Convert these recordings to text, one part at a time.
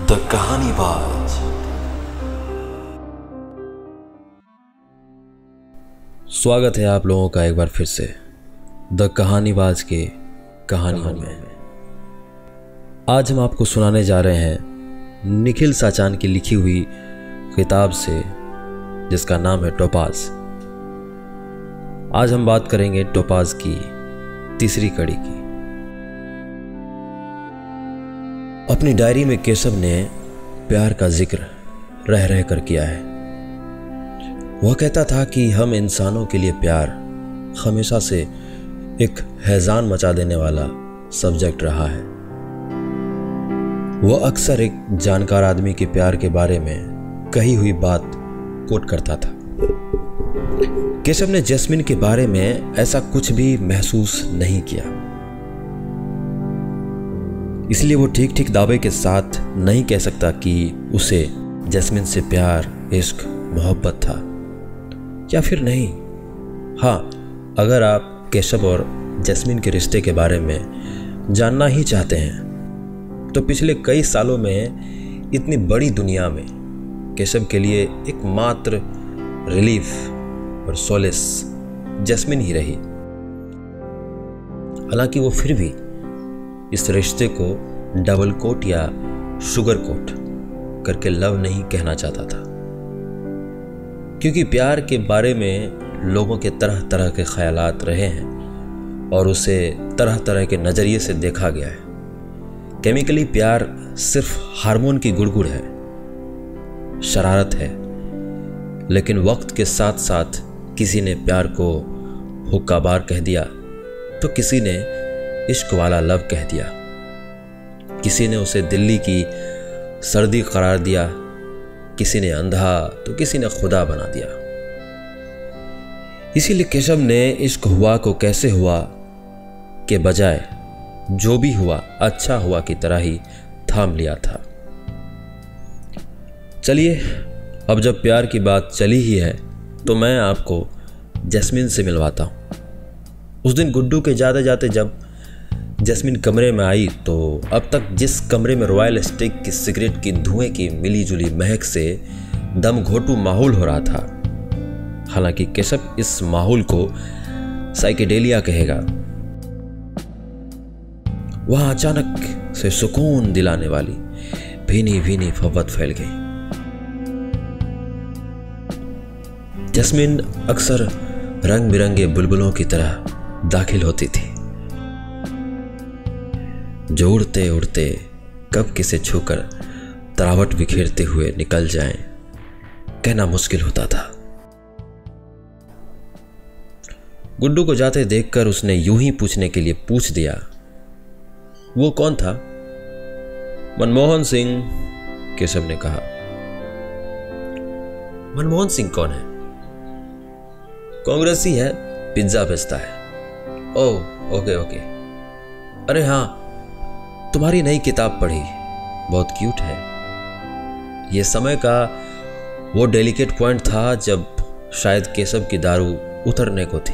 The कहानीबाज। स्वागत है आप लोगों का एक बार फिर से द कहानीबाज के कहानियों में। आज हम आपको सुनाने जा रहे हैं निखिल साचान की लिखी हुई किताब से, जिसका नाम है टोपाज। आज हम बात करेंगे टोपाज की तीसरी कड़ी की। अपनी डायरी में केशव ने प्यार का जिक्र रह रह कर किया है। वह कहता था कि हम इंसानों के लिए प्यार हमेशा से एक हैजान मचा देने वाला सब्जेक्ट रहा है। वह अक्सर एक जानकार आदमी के प्यार के बारे में कही हुई बात कोट करता था। केशव ने जैस्मिन के बारे में ऐसा कुछ भी महसूस नहीं किया, इसलिए वो ठीक ठीक दावे के साथ नहीं कह सकता कि उसे जैस्मिन से प्यार, इश्क, मोहब्बत था या फिर नहीं। हाँ, अगर आप केशव और जैस्मिन के रिश्ते के बारे में जानना ही चाहते हैं तो पिछले कई सालों में इतनी बड़ी दुनिया में केशव के लिए एकमात्र रिलीफ और सोलेस जैस्मिन ही रही। हालांकि वो फिर भी इस रिश्ते को डबल कोट या शुगर कोट करके लव नहीं कहना चाहता था, क्योंकि प्यार के बारे में लोगों के तरह तरह के ख्यालात रहे हैं और उसे तरह तरह के नज़रिए से देखा गया है। केमिकली प्यार सिर्फ हार्मोन की गुड़गुड़ है, शरारत है, लेकिन वक्त के साथ साथ किसी ने प्यार को हुक्काबार कह दिया तो किसी ने इश्क वाला लव कह दिया, किसी ने उसे दिल्ली की सर्दी करार दिया, किसी ने अंधा तो किसी ने खुदा बना दिया। इसीलिए केशव ने इश्क हुआ को कैसे हुआ के बजाय जो भी हुआ अच्छा हुआ की तरह ही थाम लिया था। चलिए, अब जब प्यार की बात चली ही है तो मैं आपको जैस्मिन से मिलवाता हूं। उस दिन गुड्डू के जाते जाते जब जैस्मिन कमरे में आई तो अब तक जिस कमरे में रॉयल स्टिक की सिगरेट की धुएं की मिली जुली महक से दम घोटू माहौल हो रहा था। हालांकि केशव इस माहौल को साइकेडेलिया कहेगा। वहां अचानक से सुकून दिलाने वाली भीनी भीनी फव्वत फैल गई। जैस्मिन अक्सर रंग बिरंगे बुलबुलों की तरह दाखिल होती थी, जो उड़ते उड़ते कब किसे छूकर तरावट बिखेरते हुए निकल जाएं, कहना मुश्किल होता था। गुड्डू को जाते देखकर उसने यूं ही पूछने के लिए पूछ दिया, वो कौन था? मनमोहन सिंह, केशव ने कहा। मनमोहन सिंह कौन है? कांग्रेसी है, पिज्जा बेचता है। ओह, ओके ओके। अरे हाँ, तुम्हारी नई किताब पढ़ी, बहुत क्यूट है। यह समय का वो डेलिकेट पॉइंट था जब शायद केशव की दारू उतरने को थी।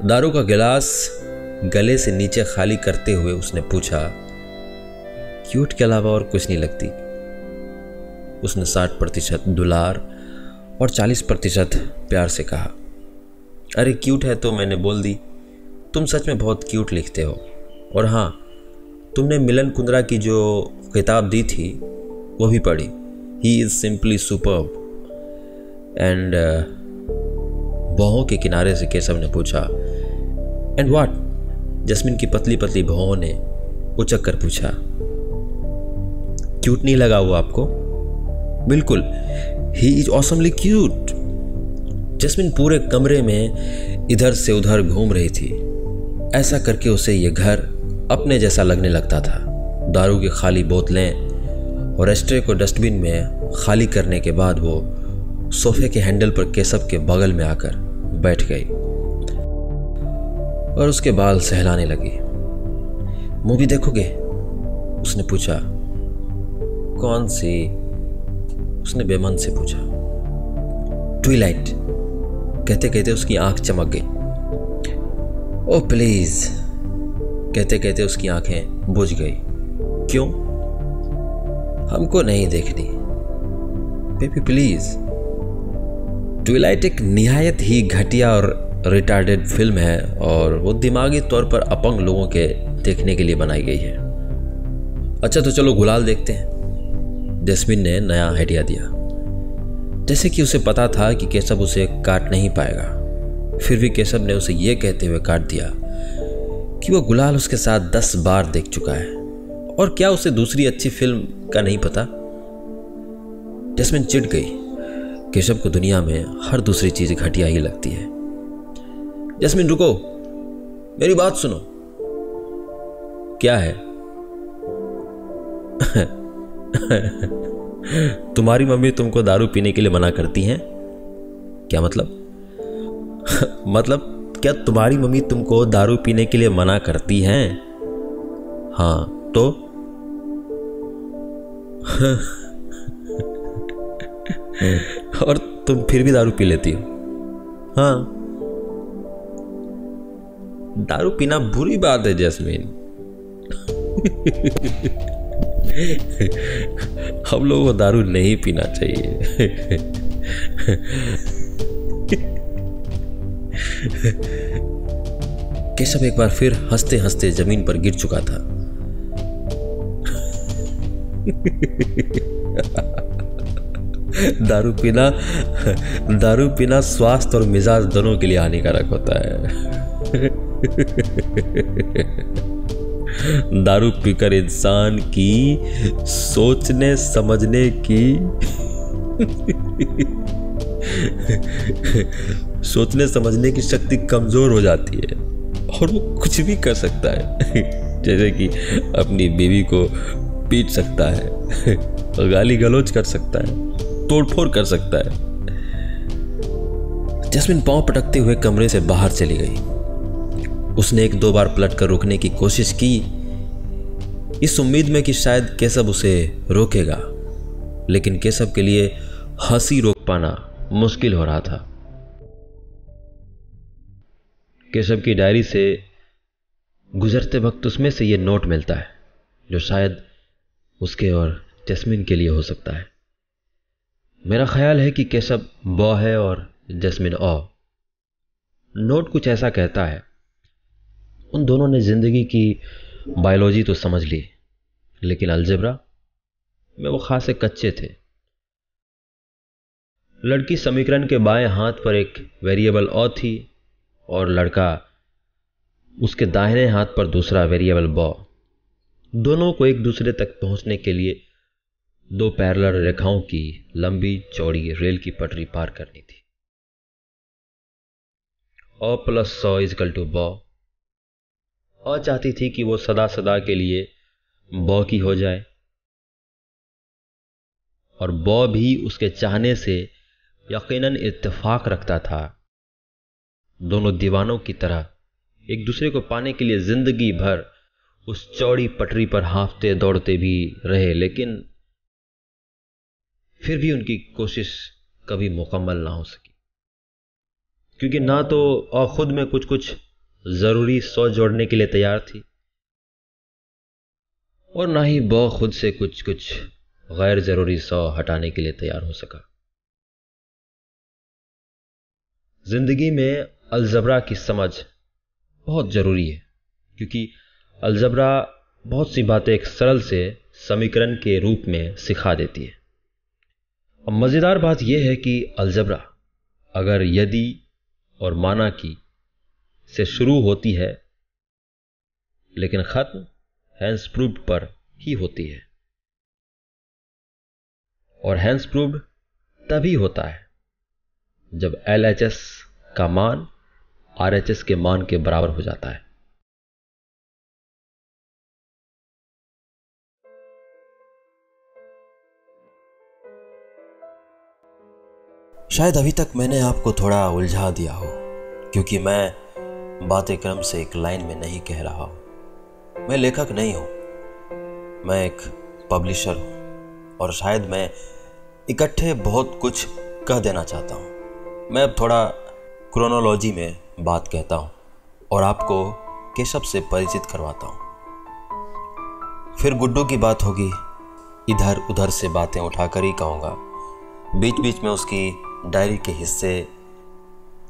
दारू का गिलास गले से नीचे खाली करते हुए उसने पूछा, क्यूट के अलावा और कुछ नहीं लगती? उसने 60% दुलार और 40% प्यार से कहा। अरे क्यूट है तो मैंने बोल दी। तुम सच में बहुत क्यूट लिखते हो। और हाँ, तुमने मिलन कुंद्रा की जो किताब दी थी वो भी पढ़ी। He is simply superb. And भौहों के किनारे से केशव ने पूछा, एंड व्हाट? जैस्मिन की पतली पतली भौहों ने उचक कर पूछा, क्यूट नहीं लगा वो आपको? बिल्कुल, he is awesomely cute. Jasmine पूरे कमरे में इधर से उधर घूम रही थी। ऐसा करके उसे ये घर अपने जैसा लगने लगता था। दारू की खाली बोतलें और एस्ट्रे को डस्टबिन में खाली करने के बाद वो सोफे के हैंडल पर केशव के बगल में आकर बैठ गई और उसके बाल सहलाने लगी। मूवी देखोगे? उसने पूछा। कौन सी? उसने बेमन से पूछा। ट्विलाइट, कहते कहते उसकी आंख चमक गई। ओह प्लीज, कहते कहते उसकी आंखें बुझ गई। क्यों? हमको नहीं देखनी। Baby please. ट्विलाइट एक निहायत ही घटिया और रिटार्डेड फिल्म है और वो दिमागी तौर पर अपंग लोगों के देखने के लिए बनाई गई है। अच्छा तो चलो गुलाल देखते हैं। जैस्मिन ने नया आइडिया दिया। जैसे कि उसे पता था कि केशव उसे काट नहीं पाएगा, फिर भी केशव ने उसे यह कहते हुए काट दिया कि वो गुलाल उसके साथ 10 बार देख चुका है और क्या उसे दूसरी अच्छी फिल्म का नहीं पता। जैस्मिन चिढ़ गई। केशव को दुनिया में हर दूसरी चीज घटिया ही लगती है। जैस्मिन रुको, मेरी बात सुनो। क्या है? तुम्हारी मम्मी तुमको दारू पीने के लिए मना करती हैं? क्या मतलब? मतलब क्या तुम्हारी मम्मी तुमको दारू पीने के लिए मना करती हैं? हाँ तो? और तुम फिर भी दारू पी लेती हो? हाँ। दारू पीना बुरी बात है जैस्मिन। हम लोगों को दारू नहीं पीना चाहिए। केशव एक बार फिर हंसते हंसते जमीन पर गिर चुका था। दारू पीना स्वास्थ्य और मिजाज दोनों के लिए हानिकारक होता है। दारू पीकर इंसान की सोचने समझने की शक्ति कमजोर हो जाती है और वो कुछ भी कर सकता है। जैसे कि अपनी बीवी को पीट सकता है, गाली गलौज कर सकता है, तोड़फोड़ कर सकता है। जैस्मिन पांव पटकते हुए कमरे से बाहर चली गई। उसने 1-2 बार पलटकर रोकने की कोशिश की, इस उम्मीद में कि शायद केशव उसे रोकेगा, लेकिन केशव के लिए हंसी रोक पाना मुश्किल हो रहा था। केशव की डायरी से गुजरते वक्त उसमें से यह नोट मिलता है जो शायद उसके और जैस्मिन के लिए हो सकता है। मेरा ख्याल है कि केशव बॉ है और जैस्मिन ऑ। नोट कुछ ऐसा कहता है, उन दोनों ने जिंदगी की बायोलॉजी तो समझ ली, लेकिन अलजेब्रा में वो खासे कच्चे थे। लड़की समीकरण के बाएं हाथ पर एक वेरिएबल ऑ थी और लड़का उसके दाहिने हाथ पर दूसरा वेरिएबल बॉ। दोनों को एक दूसरे तक पहुंचने के लिए 2 पैरेलल रेखाओं की लंबी चौड़ी रेल की पटरी पार करनी थी। ऑ प्लस सॉ इजकल टू बॉ। ऑ चाहती थी कि वो सदा सदा के लिए बॉ की हो जाए और बॉ भी उसके चाहने से यकीनन इत्तेफाक रखता था। दोनों दीवानों की तरह एक दूसरे को पाने के लिए जिंदगी भर उस चौड़ी पटरी पर हाँफते दौड़ते भी रहे, लेकिन फिर भी उनकी कोशिश कभी मुकम्मल ना हो सकी, क्योंकि ना तो ऑ खुद में कुछ कुछ जरूरी सौ जोड़ने के लिए तैयार थी और ना ही बॉ खुद से कुछ कुछ गैर जरूरी सौ हटाने के लिए तैयार हो सका। जिंदगी में अलजबरा की समझ बहुत जरूरी है, क्योंकि अलजबरा बहुत सी बातें एक सरल से समीकरण के रूप में सिखा देती है। अब मजेदार बात यह है कि अलजबरा अगर यदि और माना की से शुरू होती है, लेकिन खत्म हैंस प्रूव्ड पर ही होती है, और हैंस प्रूव्ड तभी होता है जब LHS का मान RHS के मान के बराबर हो जाता है। शायद अभी तक मैंने आपको थोड़ा उलझा दिया हो, क्योंकि मैं बातें क्रम से एक लाइन में नहीं कह रहा हूं। मैं लेखक नहीं हूं, मैं एक पब्लिशर हूं और शायद मैं इकट्ठे बहुत कुछ कह देना चाहता हूं। मैं अब थोड़ा क्रोनोलॉजी में बात कहता हूं और आपको केशव से परिचित करवाता हूं। फिर गुड्डू की बात होगी इधर उधर से बातें उठाकर ही कहूँगा। बीच बीच में उसकी डायरी के हिस्से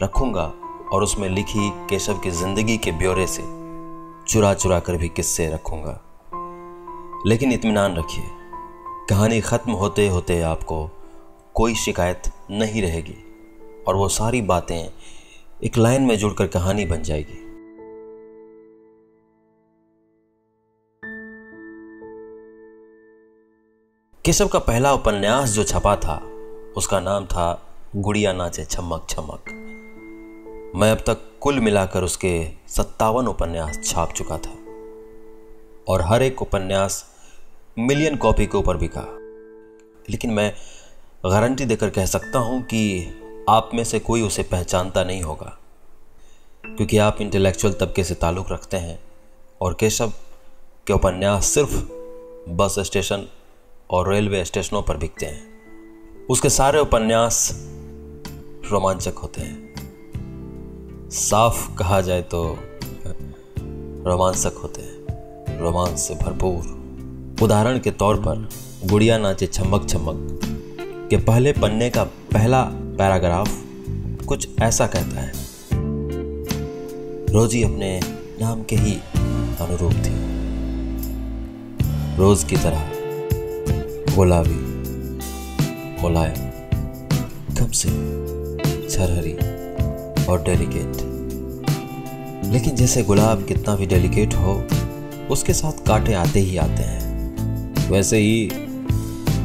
रखूँगा और उसमें लिखी केशव की ज़िंदगी के ब्यौरे से चुरा चुरा कर भी किस्से रखूँगा। लेकिन इत्मीनान रखिए, कहानी ख़त्म होते होते आपको कोई शिकायत नहीं रहेगी और वो सारी बातें एक लाइन में जुड़कर कहानी बन जाएगी। केशव का पहला उपन्यास जो छपा था उसका नाम था गुड़िया नाचे छमक छमक। मैं अब तक कुल मिलाकर उसके 57 उपन्यास छाप चुका था और हर एक उपन्यास मिलियन कॉपी के ऊपर बिका। लेकिन मैं गारंटी देकर कह सकता हूं कि आप में से कोई उसे पहचानता नहीं होगा, क्योंकि आप इंटेलेक्चुअल तबके से ताल्लुक़ रखते हैं और केशव के उपन्यास सिर्फ बस स्टेशन और रेलवे स्टेशनों पर बिकते हैं। उसके सारे उपन्यास रोमांचक होते हैं, साफ कहा जाए तो रोमांचक होते हैं, रोमांच से भरपूर। उदाहरण के तौर पर गुड़िया नाचे छमक छमक के पहले पन्ने का पहला पैराग्राफ कुछ ऐसा कहता है। रोजी अपने नाम के ही अनुरूप थी, रोज की तरह गुलाबी, मुलायम, कम से झरहरी और डेलिकेट। लेकिन जैसे गुलाब कितना भी डेलिकेट हो, उसके साथ कांटे आते ही आते हैं, वैसे ही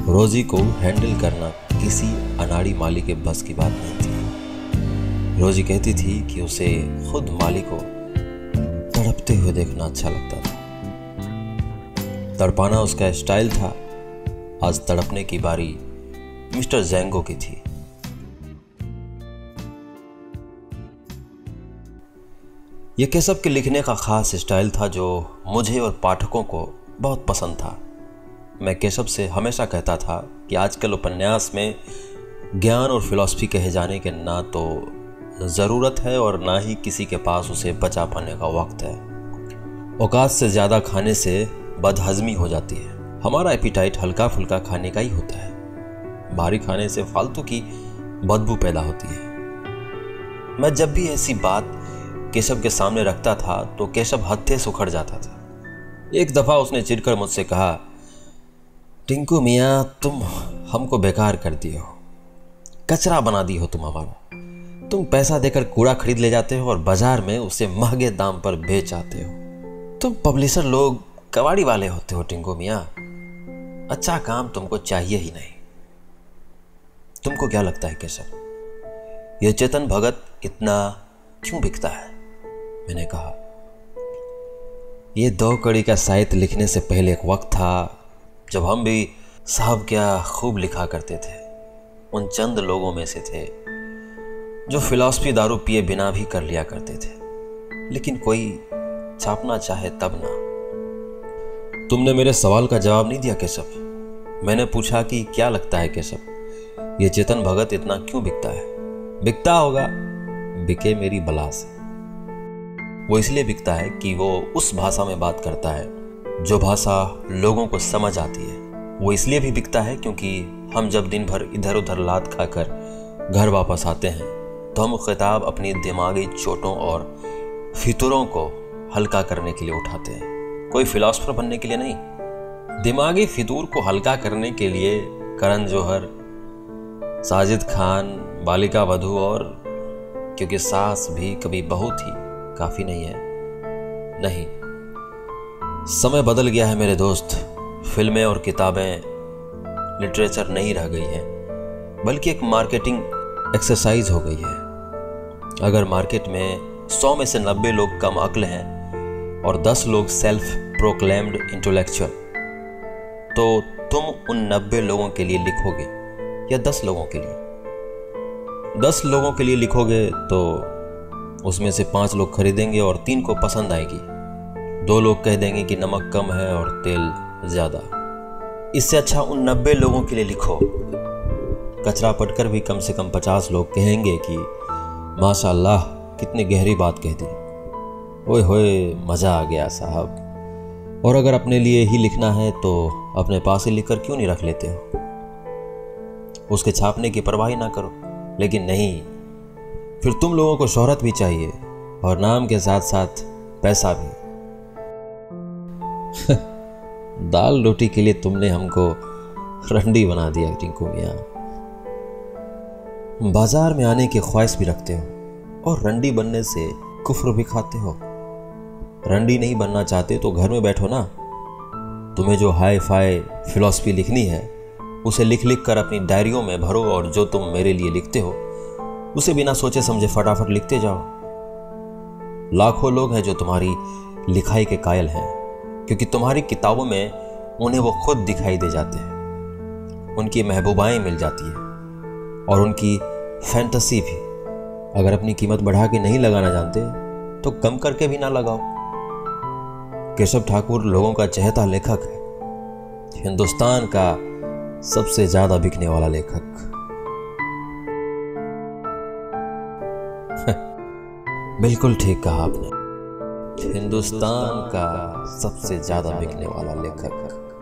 रोजी को हैंडल करना किसी अनाड़ी माली के बस की बात नहीं थी। रोजी कहती थी कि उसे खुद माली को तड़पते हुए देखना अच्छा लगता था। तड़पाना उसका स्टाइल था। आज तड़पने की बारी मिस्टर ज़ैंगो की थी। यह केशव के लिखने का खास स्टाइल था जो मुझे और पाठकों को बहुत पसंद था। मैं केशव से हमेशा कहता था कि आजकल उपन्यास में ज्ञान और फिलॉसफी कहे जाने के ना तो ज़रूरत है और ना ही किसी के पास उसे बचा पाने का वक्त है। औकात से ज़्यादा खाने से बदहज़मी हो जाती है। हमारा एपिटाइट हल्का फुल्का खाने का ही होता है। भारी खाने से फालतू की बदबू पैदा होती है। मैं जब भी ऐसी बात केशव के सामने रखता था तो केशव हत्थे से उखड़ जाता था। एक दफ़ा उसने चिढ़कर मुझसे कहा, टिंकू मियाँ, तुम हमको बेकार कर दिए हो, कचरा बना दी हो तुम हमारा। तुम पैसा देकर कूड़ा खरीद ले जाते हो और बाजार में उसे महंगे दाम पर बेच आते हो। तुम पब्लिशर लोग कबाड़ी वाले होते हो टिंकू मियाँ, अच्छा काम तुमको चाहिए ही नहीं। तुमको क्या लगता है केशव, यह चेतन भगत इतना क्यों बिकता है? मैंने कहा, यह 2 कड़ी का साहित्य लिखने से पहले एक वक्त था जब हम भी साहब क्या खूब लिखा करते थे। उन चंद लोगों में से थे जो फिलॉसफी दारू पिए बिना भी कर लिया करते थे। लेकिन कोई छापना चाहे तब ना। तुमने मेरे सवाल का जवाब नहीं दिया केशव। मैंने पूछा कि क्या लगता है केशव, ये चेतन भगत इतना क्यों बिकता है? बिकता होगा, बिके मेरी बला से। वो इसलिए बिकता है कि वो उस भाषा में बात करता है जो भाषा लोगों को समझ आती है। वो इसलिए भी बिकता है क्योंकि हम जब दिन भर इधर उधर लात खाकर घर वापस आते हैं तो हम खिताब अपनी दिमागी चोटों और फितूरों को हल्का करने के लिए उठाते हैं, कोई फिलॉसफर बनने के लिए नहीं। दिमागी फितूर को हल्का करने के लिए करण जौहर, साजिद खान, बालिका वधू और क्योंकि सास भी कभी बहू थी काफी नहीं है। नहीं, समय बदल गया है मेरे दोस्त। फिल्में और किताबें लिटरेचर नहीं रह गई है, बल्कि एक मार्केटिंग एक्सरसाइज हो गई है। अगर मार्केट में 100 में से 90 लोग कम अक्ल हैं और 10 लोग सेल्फ प्रोक्लेम्ड इंटेलेक्चुअल, तो तुम उन 90 लोगों के लिए लिखोगे या 10 लोगों के लिए? 10 लोगों के लिए लिखोगे तो उसमें से 5 लोग खरीदेंगे और 3 को पसंद आएगी। 2 लोग कह देंगे कि नमक कम है और तेल ज्यादा। इससे अच्छा उन 90 लोगों के लिए लिखो। कचरा पटकर भी कम से कम 50 लोग कहेंगे कि माशाअल्लाह कितनी गहरी बात कह दी, ओए होए मजा आ गया साहब, और अगर अपने लिए ही लिखना है तो अपने पास ही लिखकर क्यों नहीं रख लेते हो? उसके छापने की परवाह ही ना करो। लेकिन नहीं, फिर तुम लोगों को शोहरत भी चाहिए और नाम के साथ साथ पैसा भी। दाल रोटी के लिए तुमने हमको रंडी बना दिया टिंकू मियां। बाजार में आने की ख्वाहिश भी रखते हो और रंडी बनने से कुफ्र भी खाते हो। रंडी नहीं बनना चाहते तो घर में बैठो ना। तुम्हें जो हाई फाई फिलॉसफी लिखनी है उसे लिख लिख कर अपनी डायरियों में भरो, और जो तुम मेरे लिए लिखते हो उसे बिना सोचे समझे फटाफट लिखते जाओ। लाखों लोग हैं जो तुम्हारी लिखाई के कायल हैं, क्योंकि तुम्हारी किताबों में उन्हें वो खुद दिखाई दे जाते हैं। उनकी महबूबाएं मिल जाती है और उनकी फैंटेसी भी। अगर अपनी कीमत बढ़ा के नहीं लगाना जानते तो कम करके भी ना लगाओ। केशव ठाकुर लोगों का चहेता लेखक है, हिंदुस्तान का सबसे ज्यादा बिकने वाला लेखक। बिल्कुल ठीक कहा आपने, हिंदुस्तान का सबसे ज्यादा बिकने वाला लेखक।